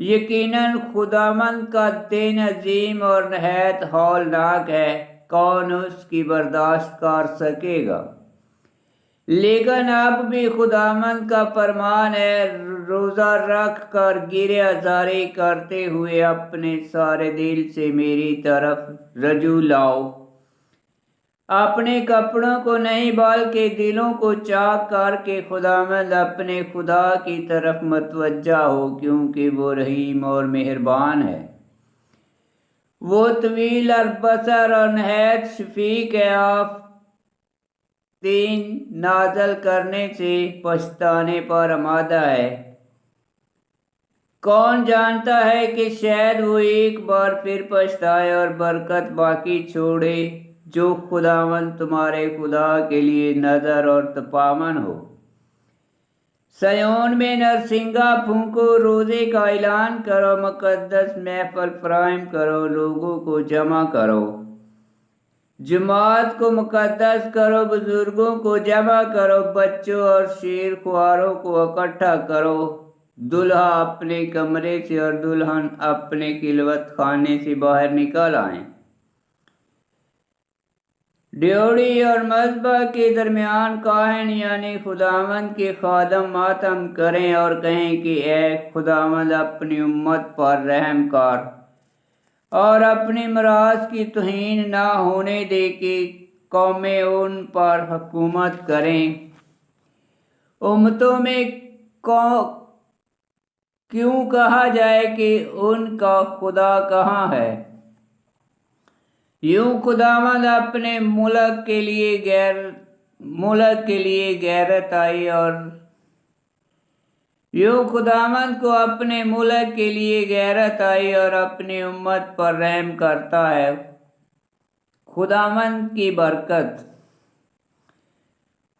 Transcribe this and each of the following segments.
یقیناً خداوند کا دین عظیم اور نہایت ہولناک ہے، کون اس کی برداشت کر سکے گا؟ لیکن اب بھی خداوند کا فرمان ہے، روزہ رکھ کر گرہ آزاری کرتے ہوئے اپنے سارے دل سے میری طرف رجوع لاؤ، اپنے کپڑوں کو نہیں بلکہ دلوں کو چاک کر کے خداوند اپنے خدا کی طرف متوجہ ہو، کیونکہ وہ رحیم اور مہربان ہے، وہ طویل البصر اور نہایت شفیق ہے، آفرین نازل کرنے سے پچھتانے پر آمادہ ہے۔ کون جانتا ہے کہ شاید وہ ایک بار پھر پچھتائے اور برکت باقی چھوڑے، جو خداوند تمہارے خدا کے لیے نذر اور تپامن ہو۔ صیون میں نرسنگا پھونکو، روزے کا اعلان کرو، مقدس محفل فراہم کرو، لوگوں کو جمع کرو، جماعت کو مقدس کرو، بزرگوں کو جمع کرو، بچوں اور شیر خواروں کو اکٹھا کرو، دلہا اپنے کمرے سے اور دلہن اپنے خلوت خانے سے باہر نکل آئیں۔ ڈیوڑی اور مذبح کے درمیان کاہن یعنی خداوند کے خادم ماتم کریں اور کہیں کہ اے خداوند اپنی امت پر رحم کر اور اپنی میراث کی توہین نہ ہونے دے کہ قومیں ان پر حکومت کریں۔ امتوں میں کیوں کہا جائے کہ ان کا خدا کہاں ہے؟ یوں خداوند اپنے ملک کے لیے غیرت آئی اور یوں خداوند کو اپنے ملک کے لیے غیرت آئی اور اپنی امت پر رحم کرتا ہے۔ خداوند کی برکت۔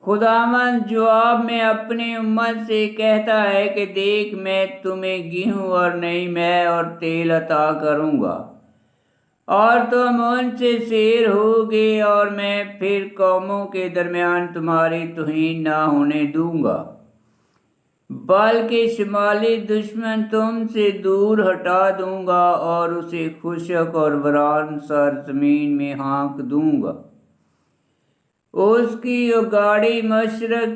خداوند جواب میں اپنی امت سے کہتا ہے کہ دیکھ، میں تمہیں گیہوں اور نئی مے اور تیل عطا کروں گا اور تم ان سے سیر ہوگے، اور میں پھر قوموں کے درمیان تمہاری توہین نہ ہونے دوں گا، بلکہ شمالی دشمن تم سے دور ہٹا دوں گا اور اسے خشک اور ویران سرزمین میں ہانک دوں گا۔ اس کی اگاڑی مشرق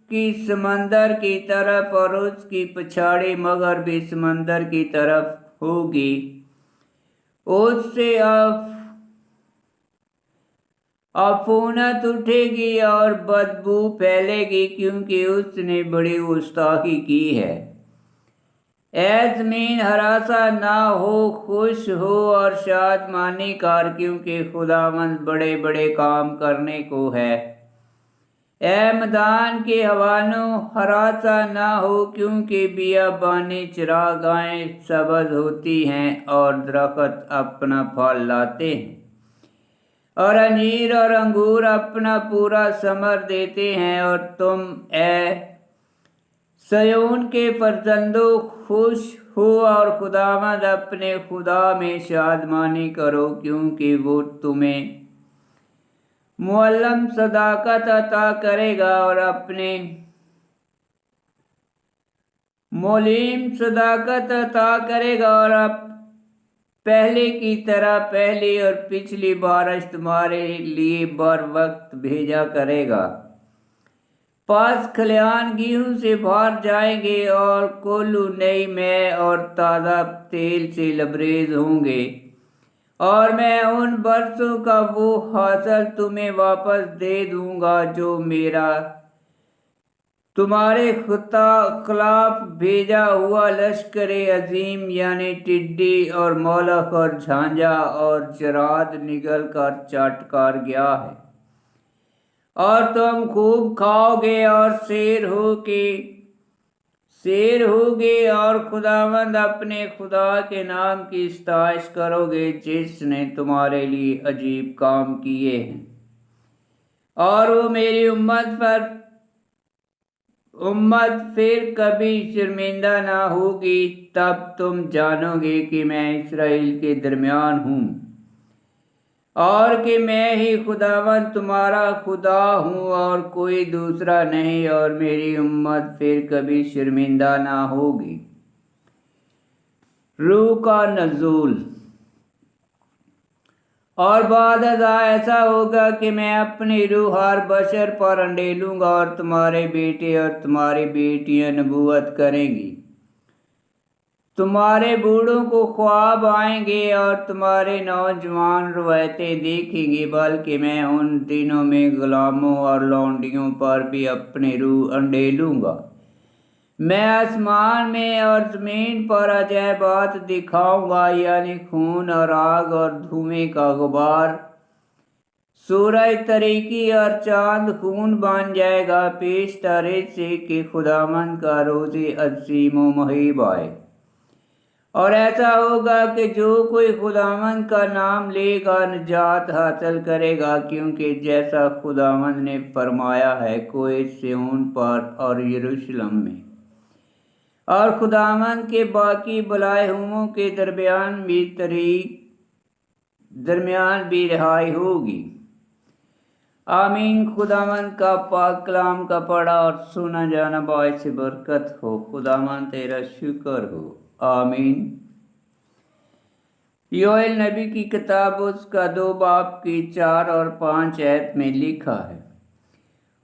کی سمندر کی طرف اور اس کی پچھاڑی مغربی سمندر کی طرف ہوگی، اس سے عفونت اٹھے گی اور بدبو پھیلے گی، کیونکہ اس نے بڑی گستاخی کی ہے۔ اے زمین ہراساں نہ ہو، خوش ہو اور شادمانی کر، کیونکہ خداوند بڑے بڑے کام کرنے کو ہے۔ اے میدان کے حیوانوں ہراساں نہ ہو، کیونکہ بیابانی چراگاہیں سبز ہوتی ہیں اور درخت اپنا پھل لاتے ہیں، اور انجیر اور انگور اپنا پورا ثمر دیتے ہیں، اور تم اے صیون کے فرزندوں خوش ہو اور خداوند اپنے خدا میں شادمانی کرو، کیونکہ وہ تمہیں معلم صداقت عطا کرے گا اور اپنے مولیم صداقت عطا کرے گا، اور پہلے کی طرح پہلی اور پچھلی بارش تمہارے لیے بر وقت بھیجا کرے گا۔ پس کھلیان گیہوں سے بھر جائیں گے اور کولو نئی مے اور تازہ تیل سے لبریز ہوں گے، اور میں ان برسوں کا وہ حاصل تمہیں واپس دے دوں گا جو میرا تمہارے خلاف بھیجا ہوا لشکر عظیم یعنی ٹڈی اور مولخ اور جھانجا اور جراد نگل کر چٹ کر گیا ہے، اور تم خوب کھاؤ گے اور سیر ہوگے اور خداوند اپنے خدا کے نام کی ستائش کرو گے، جس نے تمہارے لیے عجیب کام کیے ہیں، اور وہ میری امت پھر کبھی شرمندہ نہ ہوگی۔ تب تم جانو گے کہ میں اسرائیل کے درمیان ہوں اور کہ میں ہی خداوند تمہارا خدا ہوں اور کوئی دوسرا نہیں، اور میری امت پھر کبھی شرمندہ نہ ہوگی۔ روح کا نزول۔ اور بعد ازاں ایسا ہوگا کہ میں اپنی روح ہر بشر پر انڈیلوں گا، اور تمہارے بیٹے اور تمہاری بیٹیاں نبوت کریں گی، تمہارے بوڑھوں کو خواب آئیں گے اور تمہارے نوجوان روایتیں دیکھیں گے، بلکہ میں ان دنوں میں غلاموں اور لونڈیوں پر بھی اپنی روح انڈیلوں گا۔ میں آسمان میں اور زمین پر عجائبات دکھاؤں گا، یعنی خون اور آگ اور دھوئیں کا غبار۔ سورج تاریکی اور چاند خون بن جائے گا، پیش ترج سے کہ خداوند کا روز عظیم و مہیب آئے۔ اور ایسا ہوگا کہ جو کوئی خداوند کا نام لے گا نجات حاصل کرے گا، کیونکہ جیسا خداوند نے فرمایا ہے کوہ صہیون پر اور یروشلم میں اور خداوند کے باقی بلائے کے درمیان بھی رہائی ہوگی۔ آمین۔ خداوند کا پاک کلام کا پڑھا اور سنا جانا باعث برکت ہو۔ خداوند تیرا شکر ہو۔ آمین۔ یوئیل نبی کی کتاب اس کا 2 باب کی 4 اور 5 آیت میں لکھا ہے،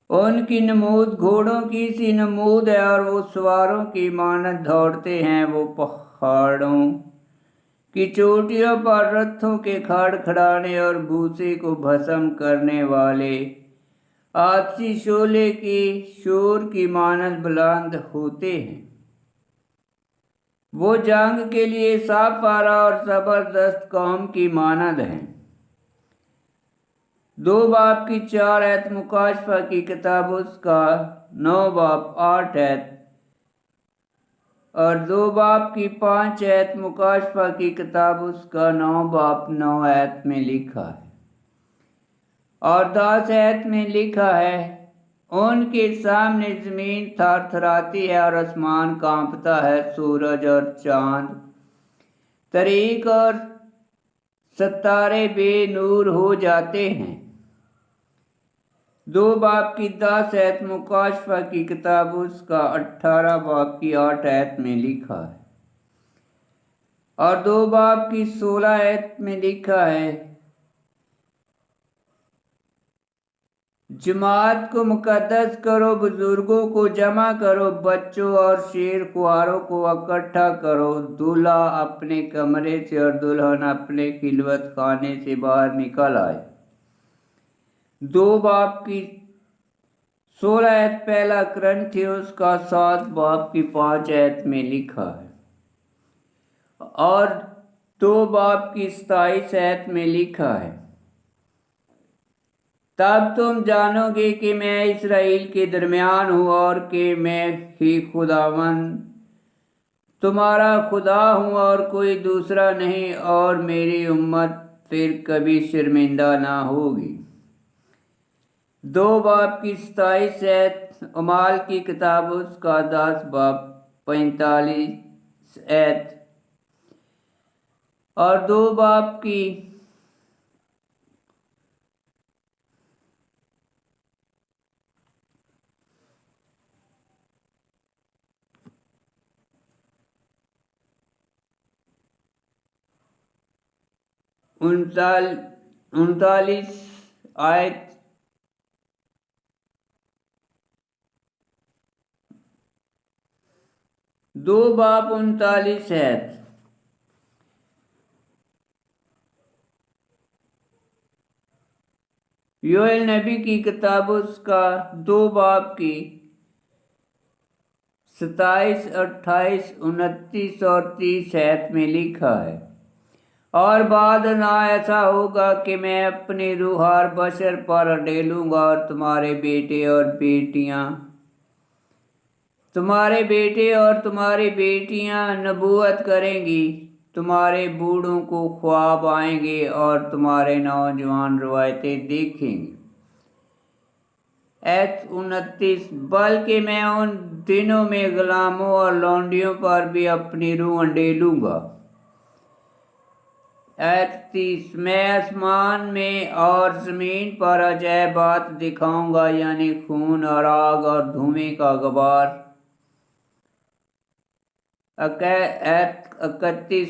ان کی نمود گھوڑوں کی سی نمود ہے اور وہ سواروں کی مانند دوڑتے ہیں، وہ پہاڑوں کی چوٹیوں پر رتھوں کے کھڑکھڑانے اور بھوسے کو بھسم کرنے والے آتشی شعلے کی شور کی مانند بلند ہوتے ہیں۔ وہ جنگ کے لیے صاف آرا اور زبردست قوم کی مانند ہیں۔ 2 باب کی 4 آیت مکاشفہ کی کتاب اس کا 9 باب 8 آیت اور 2 باب کی 5 آیت مکاشفہ کی کتاب اس کا 9 باب 9 آیت میں لکھا ہے، اور 10 آیت میں لکھا ہے، ان کے سامنے زمین تھر تھراتی ہے اور آسمان کانپتا ہے، سورج اور چاند تاریک اور ستارے بے نور ہو جاتے ہیں۔ 2 باب کی 10 آیت مکاشفہ کی کتاب اس کا 18 باب کی 8 آیت میں لکھا ہے، اور 2 باب کی 16 آیت میں لکھا ہے، جماعت کو مقدس کرو، بزرگوں کو جمع کرو، بچوں اور شیر خواروں کو اکٹھا کرو، دولہا اپنے کمرے سے اور دلہن اپنے خلوت خانے سے باہر نکل آئے۔ 2 باب کی 16 آیت پہلا کرنتھیوس کا 7 باب کی 5 آیت میں لکھا ہے، اور 2 باب کی 27 آیت میں لکھا ہے، تب تم جانو گے کہ میں اسرائیل کے درمیان ہوں اور کہ میں ہی خداوند تمہارا خدا ہوں اور کوئی دوسرا نہیں، اور میری امت پھر کبھی شرمندہ نہ ہوگی۔ 2 باب کی 27 آیت اعمال کی کتاب اس کا 10 باب 45 آیت اور 2 باب کی 39 آیت دو باب 39 آیت یوئیل نبی کی کتاب اس کا 2 باب کی 27، 28، 29 اور 30 آیت میں لکھا ہے، اور بعد نہ ایسا ہوگا کہ میں اپنی روح ہر بشر پر ڈالوں گا، اور تمہارے بیٹے اور تمہاری بیٹیاں نبوت کریں گی، تمہارے بوڑھوں کو خواب آئیں گے اور تمہارے نوجوان روایتیں دیکھیں گے۔ آیت 29، بلکہ میں ان دنوں میں غلاموں اور لونڈیوں پر بھی اپنی روح انڈیلوں گا۔ آیت 30، میں آسمان میں اور زمین پر عجائبات دکھاؤں گا، یعنی خون اور آگ اور دھوئیں کا غبار۔ 31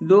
2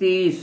30।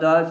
10